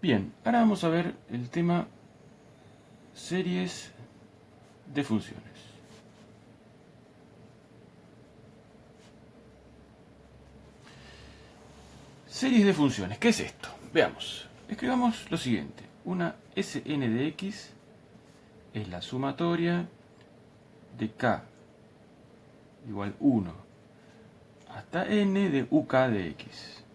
Bien, ahora vamos a ver el tema series de funciones. Series de funciones, ¿qué es esto? Veamos, escribamos lo siguiente. Una Sn de x es la sumatoria de k igual 1 hasta n de uk de x.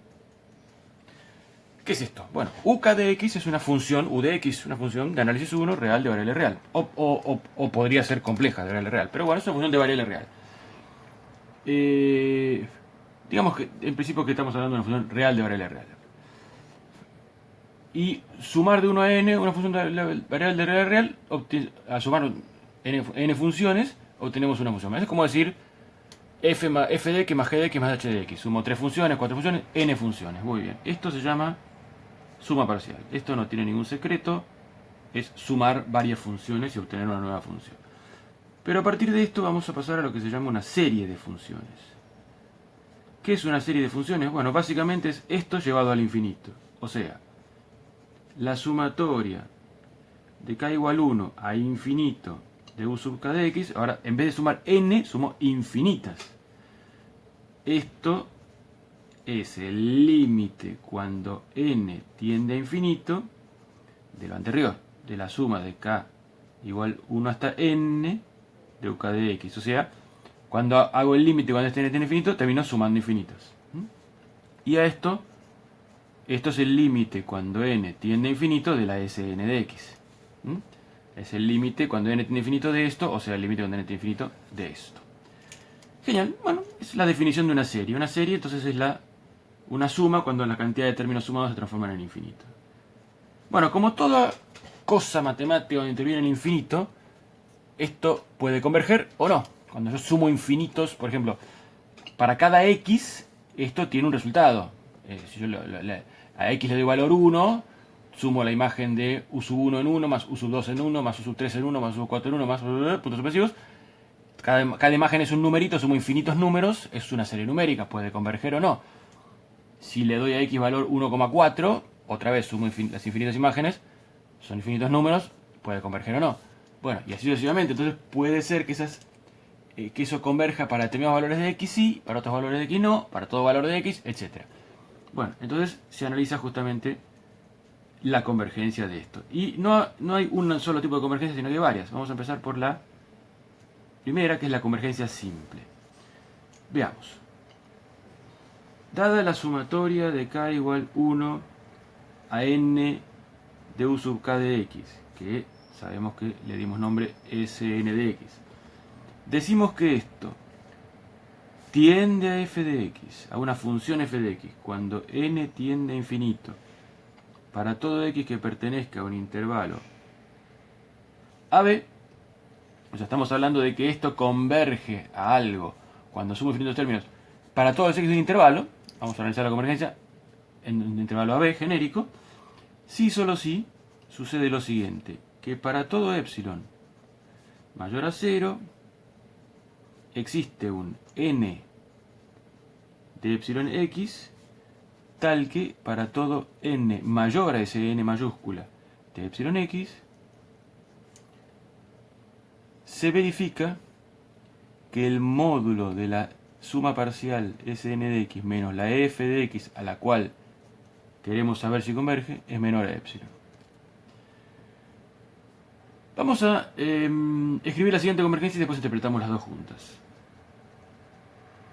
¿Qué es esto? Bueno, uk de x es una función, u de x, una función de análisis 1 real de variable real. O podría ser compleja de variable real, pero bueno, es una función de variable real. Digamos que en principio que estamos hablando de una función real de variable real. Y sumar de 1 a n una función de variable de variable real, a sumar n funciones, obtenemos una función. Es como decir f de x más g de x más h de x. Sumo 3 funciones, 4 funciones, n funciones. Muy bien. Esto se llama suma parcial. Esto no tiene ningún secreto. Es sumar varias funciones y obtener una nueva función. Pero a partir de esto vamos a pasar a lo que se llama una serie de funciones. ¿Qué es una serie de funciones? Bueno, básicamente es esto llevado al infinito. O sea, la sumatoria de k igual 1 a infinito de u sub k de x, ahora en vez de sumar n, sumo infinitas. Esto es el límite cuando n tiende a infinito de lo anterior, de la suma de k igual 1 hasta n de uk de x. O sea, cuando hago el límite cuando n tiende a infinito, termino sumando infinitas. Y a esto es el límite cuando n tiende a infinito de la Sn de x. Es el límite cuando n tiende a infinito de esto, o sea, el límite cuando n tiende a infinito de esto. Genial, bueno, es la definición de una serie. Una serie entonces es una suma cuando la cantidad de términos sumados se transforman en infinito. Bueno, como toda cosa matemática donde interviene el infinito, esto puede converger o no. Cuando yo sumo infinitos, por ejemplo, para cada x, esto tiene un resultado. Si yo a x le doy valor 1, sumo la imagen de u sub 1 en 1, más u sub 2 en 1, más u sub 3 en 1, más u sub 4 en 1, más puntos suspensivos. Cada imagen es un numerito, sumo infinitos números, es una serie numérica, puede converger o no. Si le doy a x valor 1,4, otra vez sumo las infinitas imágenes, son infinitos números, puede converger o no. Bueno, y así sucesivamente. Entonces puede ser que eso converja para determinados valores de x sí, para otros valores de x no, para todo valor de x, etc. Bueno, entonces se analiza justamente la convergencia de esto. Y no hay un solo tipo de convergencia, sino que hay varias. Vamos a empezar por la primera, que es la convergencia simple. Veamos. Dada la sumatoria de k igual 1 a n de u sub k de x, que sabemos que le dimos nombre Sn de x, decimos que esto tiende a f de x, a una función f de x, cuando n tiende a infinito, para todo x que pertenezca a un intervalo AB, o sea, estamos hablando de que esto converge a algo cuando sumo infinitos términos para todos los x de un intervalo. Vamos a analizar la convergencia en un intervalo AB genérico. Si solo si sucede lo siguiente, que para todo epsilon mayor a 0 existe un n de epsilon x tal que para todo n mayor a ese n mayúscula de epsilon x se verifica que el módulo de la suma parcial Sn de x menos la f de x a la cual queremos saber si converge es menor a epsilon. Vamos a escribir la siguiente convergencia y después interpretamos las dos juntas.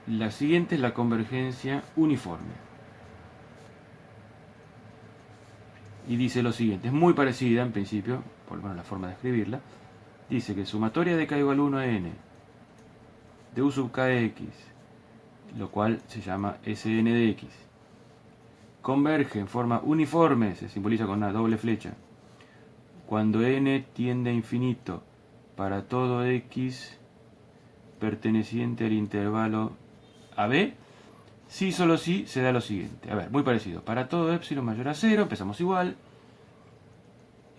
La siguiente es la convergencia uniforme. Y dice lo siguiente, es muy parecida en principio, por lo menos la forma de escribirla. Dice que sumatoria de k igual 1 a n de u sub kx, lo cual se llama Sn de x, converge en forma uniforme, se simboliza con una doble flecha, cuando n tiende a infinito para todo x perteneciente al intervalo AB, si solo si se da lo siguiente. A ver, muy parecido. Para todo epsilon mayor a 0, empezamos igual.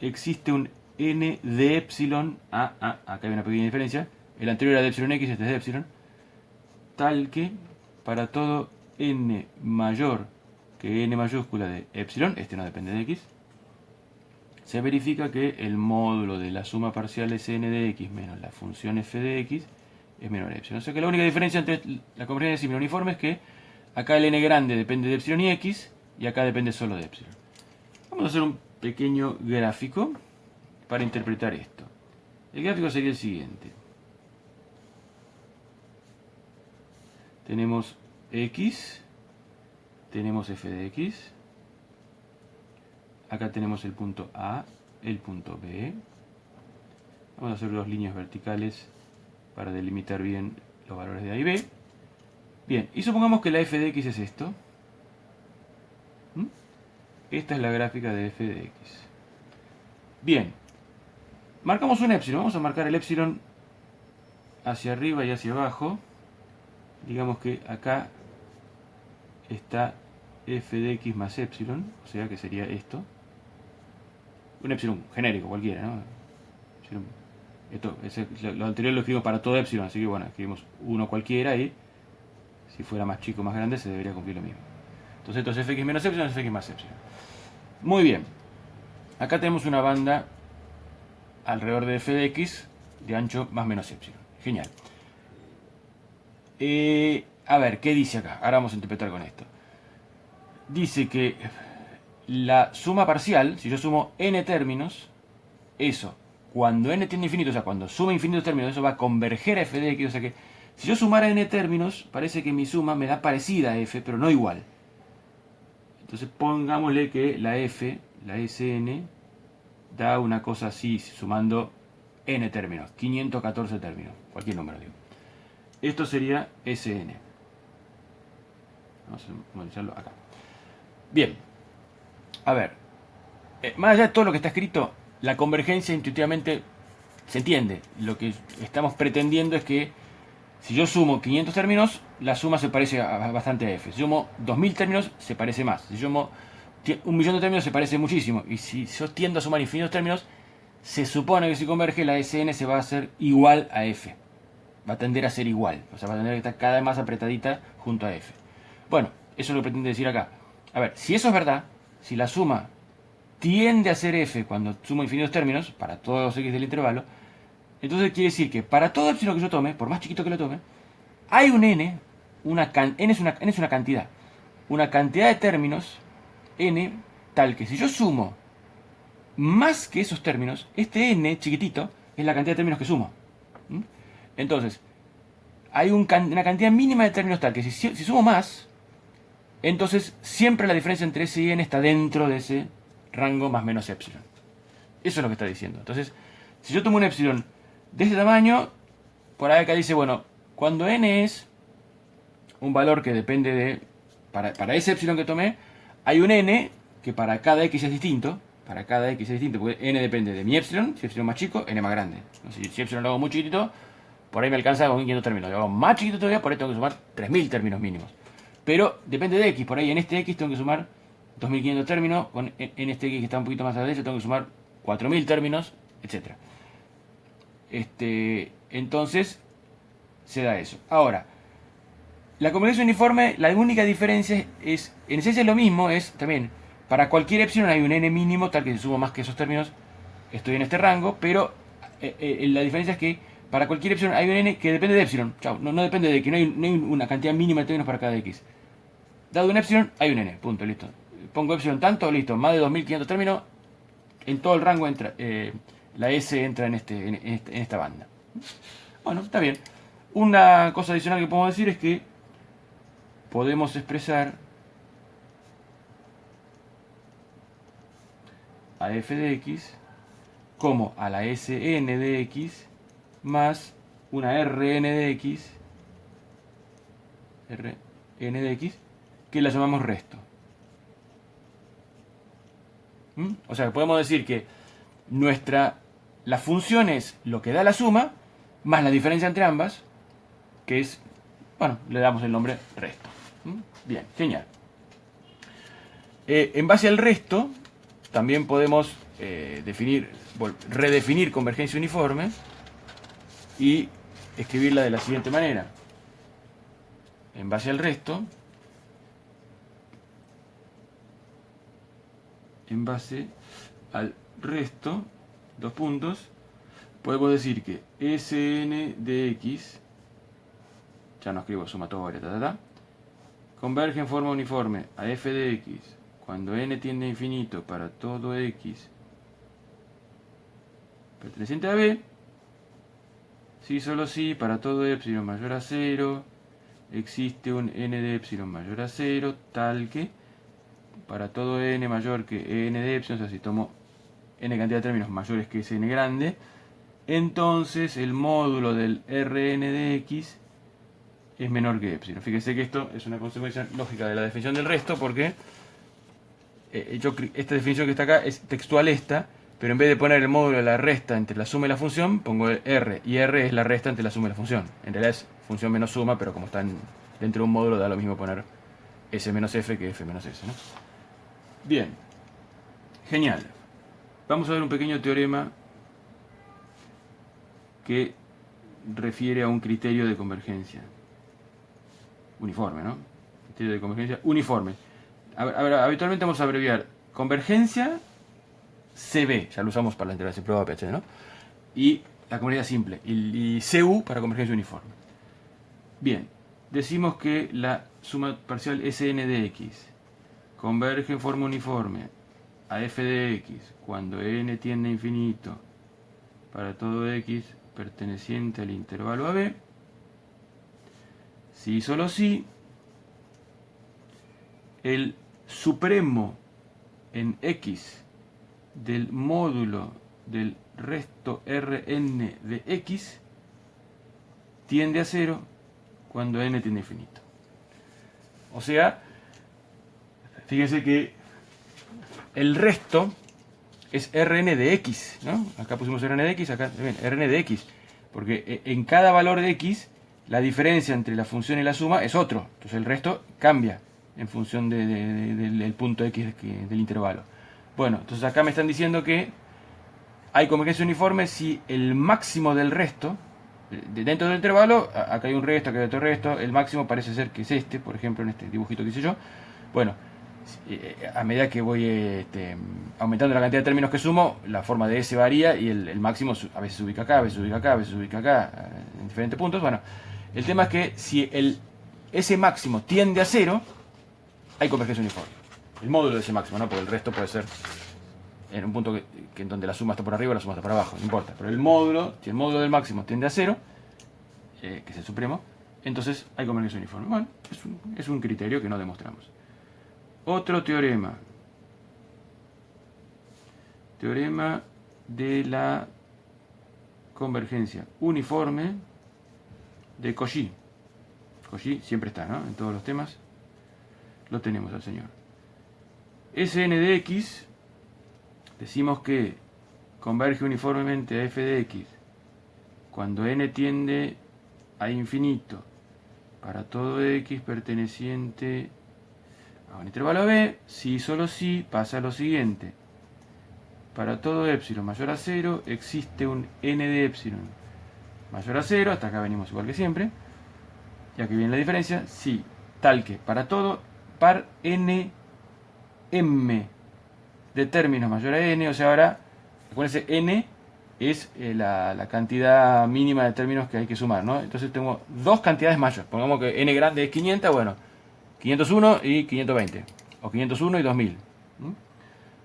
Existe un n de epsilon. Acá hay una pequeña diferencia. El anterior era de epsilon x, este es de epsilon. Tal que para todo n mayor que n mayúscula de epsilon, este no depende de x, se verifica que el módulo de la suma parcial Sn de x menos la función f de x es menor a epsilon. O sea que la única diferencia entre la convergencia simple uniforme es que acá el n grande depende de epsilon y x, y acá depende solo de epsilon. Vamos a hacer un pequeño gráfico para interpretar esto. El gráfico sería el siguiente. Tenemos x, tenemos f de x, acá tenemos el punto A, el punto B. Vamos a hacer dos líneas verticales para delimitar bien los valores de A y B. Bien, y supongamos que la f de x es esto. Esta es la gráfica de f de x. Bien, marcamos un epsilon. Vamos a marcar el epsilon hacia arriba y hacia abajo. Digamos que acá está f de x más epsilon, o sea que sería esto. Un epsilon genérico cualquiera, ¿no? Lo anterior lo escribimos para todo epsilon, así que bueno, escribimos uno cualquiera y si fuera más chico o más grande se debería cumplir lo mismo. Entonces esto es fx menos epsilon, es fx más epsilon. Muy bien. Acá tenemos una banda alrededor de f de x de ancho más menos epsilon. Genial. A ver, ¿qué dice acá? Ahora vamos a interpretar con esto. Dice que la suma parcial, si yo sumo n términos, eso, cuando n tiende a infinito, o sea, cuando suma infinitos términos, eso va a converger a f de x, o sea que si yo sumara n términos, parece que mi suma me da parecida a f, pero no igual. Entonces pongámosle que la f, la Sn, da una cosa así, sumando n términos, 514 términos, cualquier número, digo. Esto sería Sn. Vamos a monitorearlo acá. Bien, a ver, más allá de todo lo que está escrito, la convergencia intuitivamente se entiende. Lo que estamos pretendiendo es que si yo sumo 500 términos, la suma se parece bastante a f. Si sumo 2000 términos, se parece más. Si sumo 1.000.000 de términos, se parece muchísimo. Y si yo tiendo a sumar infinitos términos, se supone que si converge, la Sn se va a hacer igual a f. Va a tender a ser igual. O sea, va a tender a estar cada vez más apretadita junto a f. Bueno, eso es lo que pretende decir acá. A ver, si eso es verdad, si la suma tiende a ser f cuando sumo infinitos términos, para todos los x del intervalo, entonces quiere decir que para todo epsilon que yo tome, por más chiquito que lo tome, hay un n, n es una cantidad, una cantidad de términos, n, tal que si yo sumo más que esos términos, este n chiquitito es la cantidad de términos que sumo. Entonces, hay una cantidad mínima de términos tal que si sumo más, entonces siempre la diferencia entre S y n está dentro de ese rango más menos epsilon. Eso es lo que está diciendo. Entonces, si yo tomo un epsilon de ese tamaño, por ahí acá dice, bueno, cuando n es un valor que depende de... Para ese epsilon que tomé, hay un n que para cada x es distinto. Para cada x es distinto, porque n depende de mi epsilon. Si epsilon más chico, n más grande. Si epsilon lo hago muy chiquitito, por ahí me alcanza con 500 términos. Lo hago más chiquito todavía, por ahí tengo que sumar 3000 términos mínimos. Pero depende de x. Por ahí en este x tengo que sumar 2500 términos. En este x que está un poquito más a la derecha tengo que sumar 4000 términos, etc. Entonces se da eso. Ahora, la convergencia uniforme, la única diferencia es, en esencia es lo mismo, es también, para cualquier epsilon hay un n mínimo, tal que si sumo más que esos términos, estoy en este rango, pero la diferencia es que para cualquier epsilon hay un n que depende de epsilon. Chao, no depende de que no hay una cantidad mínima de términos para cada x. Dado un epsilon, hay un n, punto, listo. Pongo epsilon tanto, listo, más de 2500 términos, en todo el rango entra, la S entra en esta banda. Bueno, está bien. Una cosa adicional que podemos decir es que podemos expresar a f de x como a la Sn de x más una Rn de x, que la llamamos resto. O sea, podemos decir que la función es lo que da la suma más la diferencia entre ambas, que es, bueno, le damos el nombre resto. Bien, genial. En base al resto, también podemos redefinir convergencia uniforme y escribirla de la siguiente manera. En base al resto, al resto, dos puntos, podemos decir que Sn de x, ya no escribo sumatoria, converge en forma uniforme a f de x cuando n tiende a infinito para todo x perteneciente a b, si solo si para todo epsilon mayor a 0 existe un n de epsilon mayor a 0 tal que para todo n mayor que n de epsilon, o sea, si tomo n cantidad de términos mayores que ese n grande, entonces el módulo del Rn de x es menor que epsilon. Fíjense que esto es una consecuencia lógica de la definición del resto, porque esta definición que está acá es textual esta, pero en vez de poner el módulo de la resta entre la suma y la función, pongo el R, y R es la resta entre la suma y la función. En realidad es función menos suma, pero como están dentro de un módulo, da lo mismo poner S menos F que F menos S, ¿no? Bien, genial. Vamos a ver un pequeño teorema que refiere a un criterio de convergencia uniforme, ¿no? Criterio de convergencia uniforme. A ver, habitualmente vamos a abreviar convergencia CB, ya lo usamos para la integración prueba PH, ¿no? Y la convergencia simple, y CU para convergencia uniforme. Bien, decimos que la suma parcial Sn de x converge en forma uniforme a f de x cuando n tiende a infinito para todo x perteneciente al intervalo AB, si y solo si el supremo en x del módulo del resto Rn de x tiende a 0 cuando n tiende a infinito. O sea, fíjense que el resto es Rn de x, ¿no? Acá pusimos Rn de x, acá ven, Rn de x, porque en cada valor de x la diferencia entre la función y la suma es otro, entonces el resto cambia en función del punto x del intervalo. Bueno, entonces acá me están diciendo que hay convergencia uniforme si el máximo del resto, dentro del intervalo, acá hay un resto, acá hay otro resto, el máximo parece ser que es este, por ejemplo, en este dibujito que hice yo. Bueno, a medida que voy aumentando la cantidad de términos que sumo, la forma de S varía y el máximo a veces se ubica acá, a veces se ubica acá, a veces se ubica acá, en diferentes puntos. Bueno, el tema es que si el S máximo tiende a 0, hay convergencia uniforme. El módulo de ese máximo, ¿no? Porque el resto puede ser en un punto que en donde la suma está por arriba, la suma está por abajo, no importa. Pero el módulo, si el módulo del máximo tiende a 0, que es el supremo, entonces hay convergencia uniforme. Bueno, es un criterio que no demostramos. Otro teorema. Teorema de la convergencia uniforme de Cauchy. Cauchy siempre está, ¿no? En todos los temas lo tenemos al señor. Sn de x, decimos que converge uniformemente a f de x cuando n tiende a infinito para todo x perteneciente a un intervalo b, si y solo si pasa lo siguiente. Para todo epsilon mayor a 0 existe un n de epsilon mayor a 0, hasta acá venimos igual que siempre. Y aquí viene la diferencia, si tal que para todo par n m de términos mayor a n, o sea, ahora, acuérdense, n es la cantidad mínima de términos que hay que sumar, ¿no? Entonces tengo dos cantidades mayores. Pongamos que n grande es 500, bueno, 501 y 520, o 501 y 2000.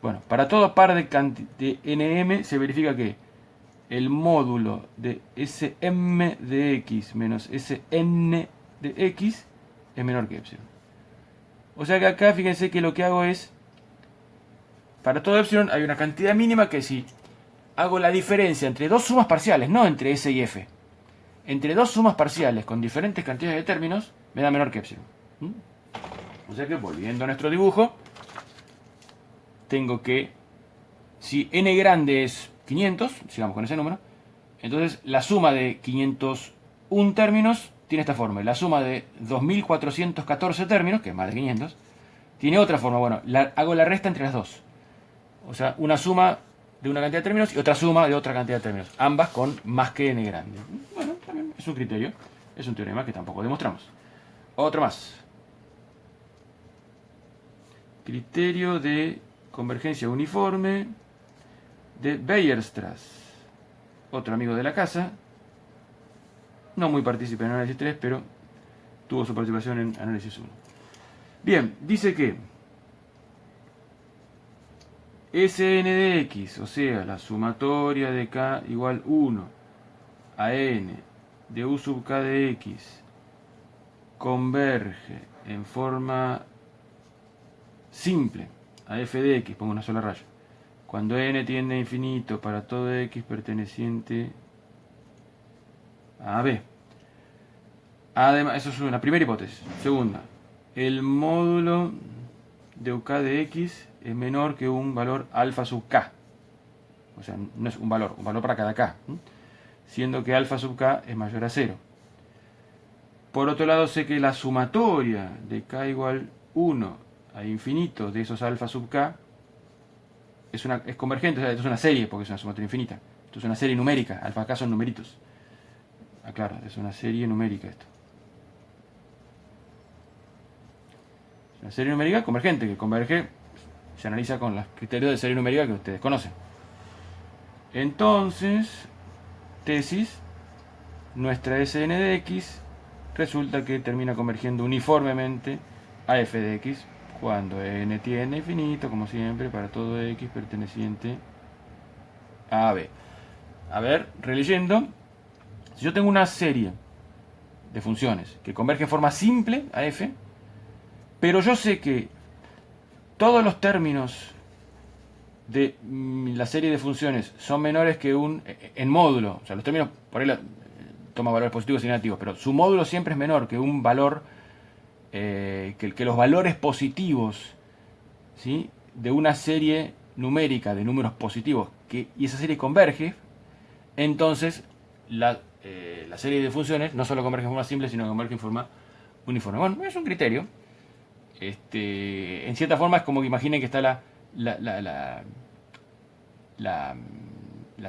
Bueno, para todo par de nm se verifica que el módulo de Sm de x menos Sn de x es menor que epsilon. O sea que acá fíjense que lo que hago es, para todo epsilon hay una cantidad mínima que si hago la diferencia entre dos sumas parciales, no entre S y F, entre dos sumas parciales con diferentes cantidades de términos, me da menor que epsilon. O sea que, volviendo a nuestro dibujo, tengo que, si n grande es 500, sigamos con ese número, entonces la suma de 501 términos tiene esta forma. La suma de 2414 términos, que es más de 500, tiene otra forma. Bueno, hago la resta entre las dos. O sea, una suma de una cantidad de términos y otra suma de otra cantidad de términos. Ambas con más que n grande. Bueno, también es un criterio, es un teorema que tampoco demostramos. Otro más. Criterio de convergencia uniforme de Weierstrass, otro amigo de la casa, no muy partícipe en análisis 3, pero tuvo su participación en análisis 1. Bien, dice que Sn de x, o sea, la sumatoria de k igual 1 a n de u sub k de x, converge en forma simple a f de x, pongo una sola raya, cuando n tiende a infinito para todo x perteneciente a b. Además, eso es una primera hipótesis. Segunda, el módulo de UK de x es menor que un valor alfa sub k. O sea, no es un valor para cada k. Siendo que alfa sub k es mayor a 0. Por otro lado, sé que la sumatoria de k igual 1 a infinito de esos alfa sub k es convergente, o sea, esto es una serie porque es una sumatoria infinita. Esto es una serie numérica, alfa k son numeritos. Ah, claro, es una serie numérica esto. Una serie numérica convergente, que converge, se analiza con los criterios de serie numérica que ustedes conocen. Entonces, tesis, nuestra Sn de x resulta que termina convergiendo uniformemente a f de x cuando n tiende a infinito, como siempre, para todo x perteneciente a b. A ver, releyendo, si yo tengo una serie de funciones que converge en forma simple a f, pero yo sé que todos los términos de la serie de funciones son menores que un en módulo, o sea, los términos por ahí toma valores positivos y negativos, pero su módulo siempre es menor que un valor, que los valores positivos, ¿sí?, de una serie numérica de números positivos, y esa serie converge, entonces la serie de funciones no solo converge en forma simple, sino que converge en forma uniforme. Bueno, es un criterio. En cierta forma es como que imaginen que está la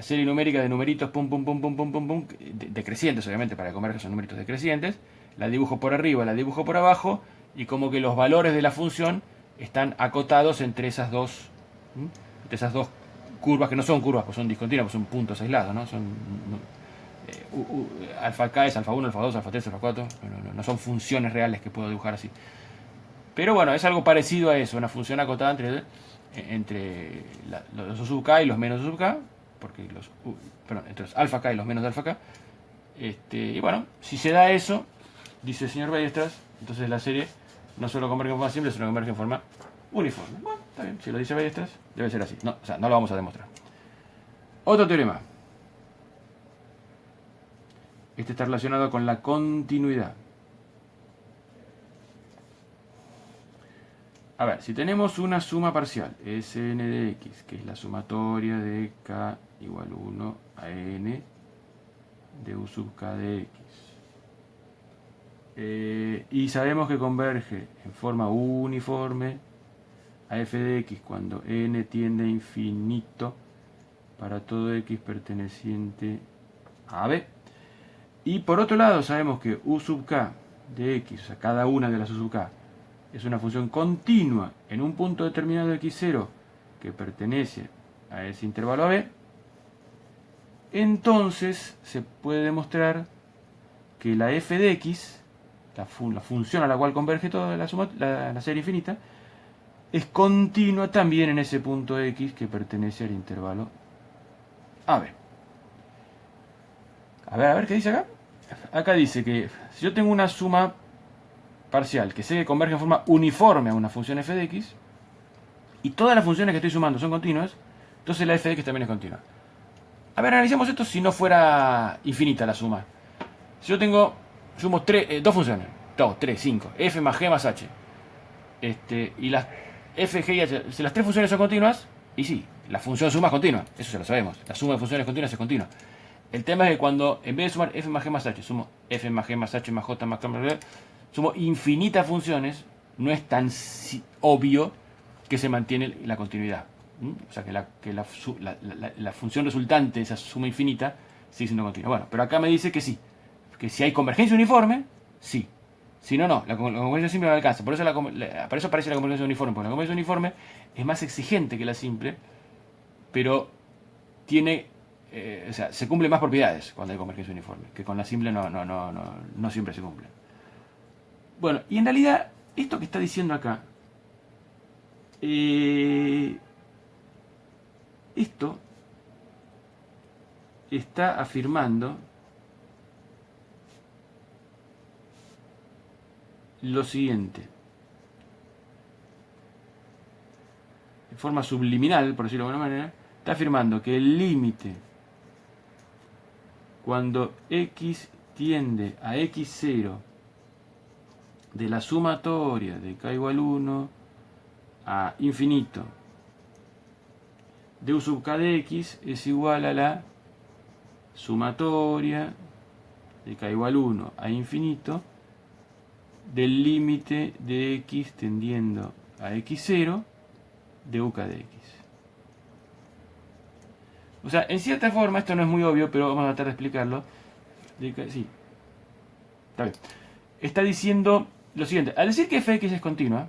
serie numérica de numeritos pum pum pum pum pum pum pum decrecientes, obviamente, para que converjan son numeritos decrecientes. La dibujo por arriba, la dibujo por abajo, y como que los valores de la función están acotados entre esas dos curvas, que no son curvas, pues son discontinuas, pues son puntos aislados, ¿no? Son alfa k es alfa 1, alfa 2, alfa 3, alfa 4, no son funciones reales que puedo dibujar así. Pero bueno, es algo parecido a eso, una función acotada entre los sub k y los menos sub k, porque entre los alfa k y los menos de alfa k. Y bueno, si se da eso, dice el señor Weierstrass, entonces la serie no solo converge en forma simple, sino converge en forma uniforme. Bueno, está bien, si lo dice Weierstrass, debe ser así. No, o sea, no lo vamos a demostrar. Otro teorema. Este está relacionado con la continuidad. A ver, si tenemos una suma parcial, Sn de x, que es la sumatoria de k igual 1 a n de u sub k de x, y sabemos que converge en forma uniforme a f de x cuando n tiende a infinito para todo x perteneciente a b. Y por otro lado sabemos que u sub k de x, o sea, cada una de las u sub k, es una función continua en un punto determinado de x0 que pertenece a ese intervalo AB, entonces se puede demostrar que la f de x, la función a la cual converge toda la serie infinita, es continua también en ese punto x que pertenece al intervalo AB. A ver, ¿qué dice acá? Acá dice que si yo tengo una suma parcial que sé que converge en forma uniforme a una función f de x, y todas las funciones que estoy sumando son continuas, entonces la f de x también es continua. A ver, analicemos esto si no fuera infinita la suma. Si yo sumo dos funciones, 2, 3, 5, f más g más h, y las f, g y h, si las tres funciones son continuas, y sí, la función suma es continua, eso ya lo sabemos, la suma de funciones continuas es continua. El tema es que cuando en vez de sumar f más g más h, sumo f más g más h más j más k, sumo infinitas funciones, no es tan obvio que se mantiene la continuidad. O sea, que la función resultante de esa suma infinita sigue siendo continua. Bueno, pero acá me dice que sí, que si hay convergencia uniforme, sí. Si no, no, la convergencia simple no alcanza. Por eso aparece la convergencia uniforme, porque la convergencia uniforme es más exigente que la simple, pero tiene, o sea, se cumplen más propiedades cuando hay convergencia uniforme, que con la simple no siempre se cumplen. Bueno, y en realidad, esto que está diciendo acá, esto está afirmando lo siguiente. De forma subliminal, por decirlo de alguna manera, está afirmando que el límite cuando x tiende a x0 de la sumatoria de k igual 1 a infinito de u sub k de x es igual a la sumatoria de k igual 1 a infinito del límite de x tendiendo a x0 de u k de x. O sea, en cierta forma, esto no es muy obvio, pero vamos a tratar de explicarlo. Sí, está bien. Está diciendo lo siguiente. Al decir que fx es continua,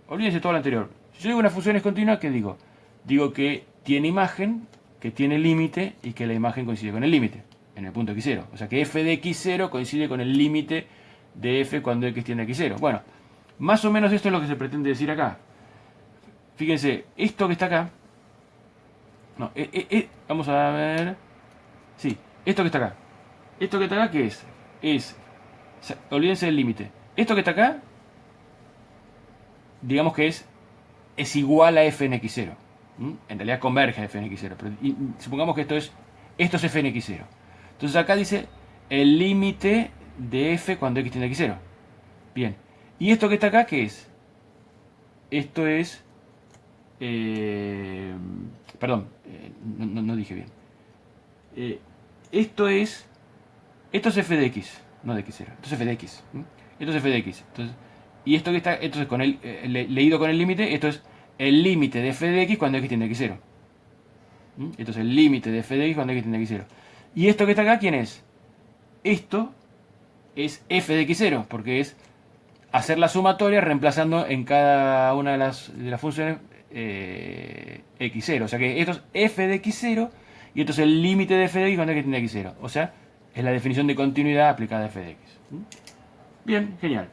olvídense todo lo anterior. Si yo digo una función es continua, ¿qué digo? Digo que tiene imagen, que tiene límite y que la imagen coincide con el límite en el punto x0. O sea que f de x0 coincide con el límite de f cuando x tiende a x0. Bueno, más o menos esto es lo que se pretende decir acá. Fíjense, esto que está acá. No, vamos a ver. Sí, esto que está acá. Esto que está acá, ¿qué es? O sea, olvídense del límite. Esto que está acá, digamos que es igual a f en x0. En realidad converge a f en x0. Pero supongamos que esto es f en x0. Entonces acá dice el límite de f cuando x tiende a x0. Bien. ¿Y esto que está acá qué es? Esto es... perdón, no dije bien. Esto es f de x, no de x0. Esto es f de x. Esto es f de x. Entonces, y esto que está, entonces con el leído con el límite, esto es el límite de f de x cuando x tiende a x0. Esto es el límite de f de x cuando x tiende a x0. Y esto que está acá, ¿quién es? Esto es f de x0, porque es hacer la sumatoria reemplazando en cada una de las funciones x0. O sea que esto es f de x0 y esto es el límite de f de x cuando x tiende a x0. O sea, es la definición de continuidad aplicada a f de x. Bien, genial.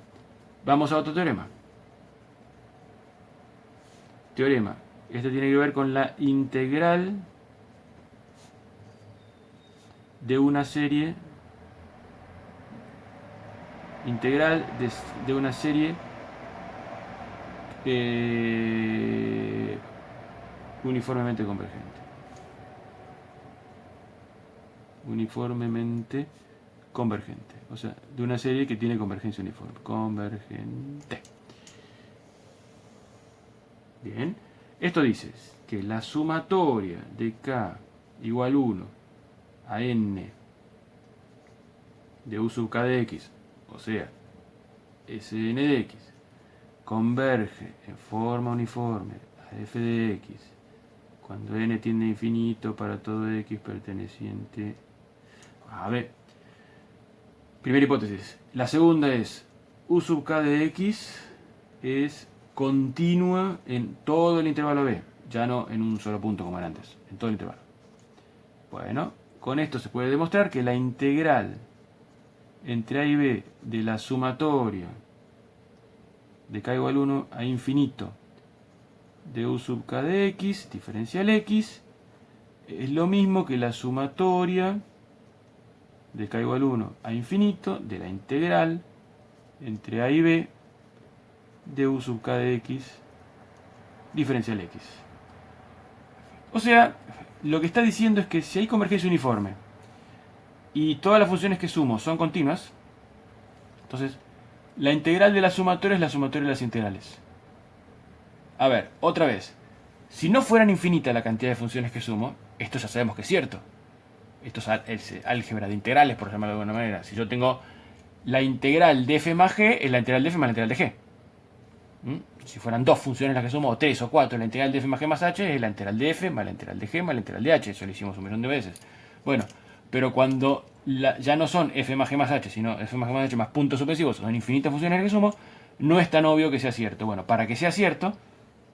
Vamos a otro teorema. Teorema. Este tiene que ver con la integral de una serie. Integral de una serie uniformemente convergente. Uniformemente convergente. O sea, de una serie que tiene convergencia uniforme. Convergente. Bien. Esto dice que la sumatoria de k igual 1 a n de u sub k de x, o sea, Sn de x, converge en forma uniforme a f de x cuando n tiende a infinito para todo x perteneciente a b. Primera hipótesis. La segunda es u sub k de x es continua en todo el intervalo b, ya no en un solo punto como era antes, en todo el intervalo. Bueno, con esto se puede demostrar que la integral entre a y b de la sumatoria de k igual 1 a infinito de u sub k de x, diferencial x, es lo mismo que la sumatoria de k igual 1 a infinito de la integral entre a y b de u sub k de x, diferencial x. O sea, lo que está diciendo es que si hay convergencia uniforme y todas las funciones que sumo son continuas, entonces la integral de la sumatoria es la sumatoria de las integrales. A ver, otra vez. Si no fueran infinitas la cantidad de funciones que sumo, esto ya sabemos que es cierto. Esto es álgebra de integrales, por llamarlo de alguna manera. Si yo tengo la integral de f más g, es la integral de f más la integral de g. Si fueran dos funciones las que sumo, o tres o cuatro, la integral de f más g más h es la integral de f más la integral de g más la integral de h. Eso lo hicimos un millón de veces. Bueno, pero cuando ya no son f más g más h, sino f más g más h más puntos sucesivos, son infinitas funciones las que sumo, no es tan obvio que sea cierto. Bueno, para que sea cierto,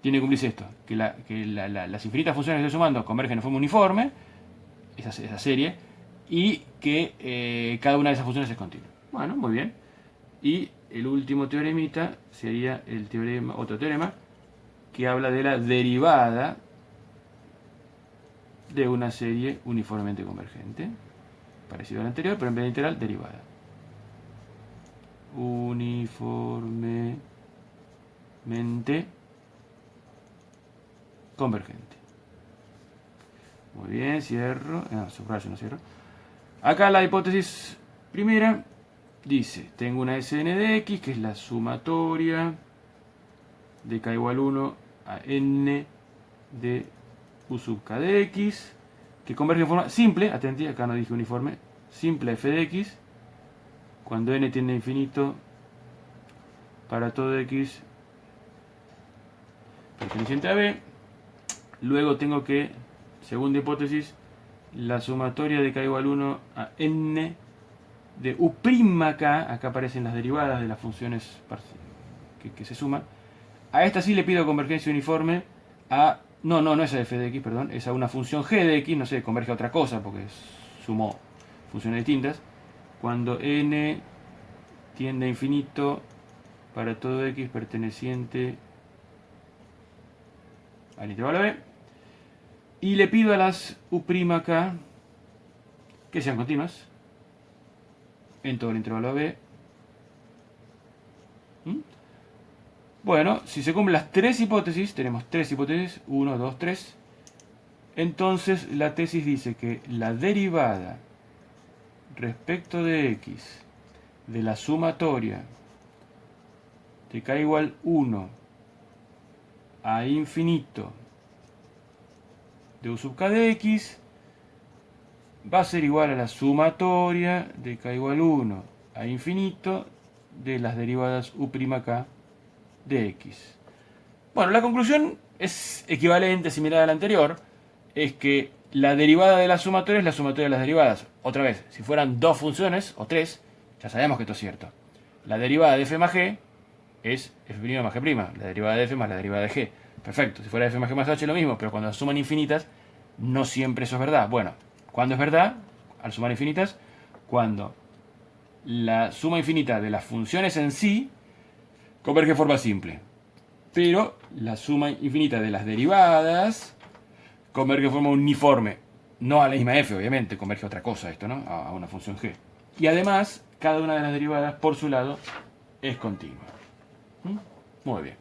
tiene que cumplirse esto, que las infinitas funciones que estoy sumando convergen en forma uniforme, esa serie, y que cada una de esas funciones es continua. Bueno, muy bien. Y el último teoremita sería otro teorema que habla de la derivada de una serie uniformemente convergente. Parecido al anterior, pero en vez de integral, derivada. Uniformemente convergente. Muy bien, cierro. Subrayo, no cierro. Acá la hipótesis primera dice, tengo una Sn de x, que es la sumatoria de k igual 1 a n de u sub k de x, que converge en forma simple, atenti, acá no dije uniforme, simple f de x, cuando n tiende a infinito para todo x perteneciente a b. Luego tengo que, segunda hipótesis, la sumatoria de k igual 1 a n de u' k, acá aparecen las derivadas de las funciones que se suman. A esta sí le pido convergencia uniforme a... No es a f de x, perdón, es a una función g de x, no sé, converge a otra cosa porque sumo funciones distintas. Cuando n tiende a infinito para todo x perteneciente al intervalo b. Y le pido a las u'k que sean continuas en todo el intervalo b. Bueno, si se cumplen las tres hipótesis, tenemos tres hipótesis, 1, 2, 3. Entonces la tesis dice que la derivada respecto de x de la sumatoria de k igual 1 a infinito de u sub k de x va a ser igual a la sumatoria de k igual 1 a infinito de las derivadas u'k de x. Bueno, la conclusión es equivalente, similar a la anterior, es que la derivada de la sumatoria es la sumatoria de las derivadas. Otra vez, si fueran dos funciones o tres, ya sabemos que esto es cierto. La derivada de f más g es f' más g', la derivada de f más la derivada de g. Perfecto, si fuera f más g más h es lo mismo, pero cuando suman infinitas, no siempre eso es verdad. Bueno, ¿cuándo es verdad? Al sumar infinitas, cuando la suma infinita de las funciones en sí converge en forma simple. Pero la suma infinita de las derivadas converge en forma uniforme. No a la misma f, obviamente, converge a otra cosa esto, ¿no? A una función g. Y además, cada una de las derivadas por su lado es continua. Muy bien.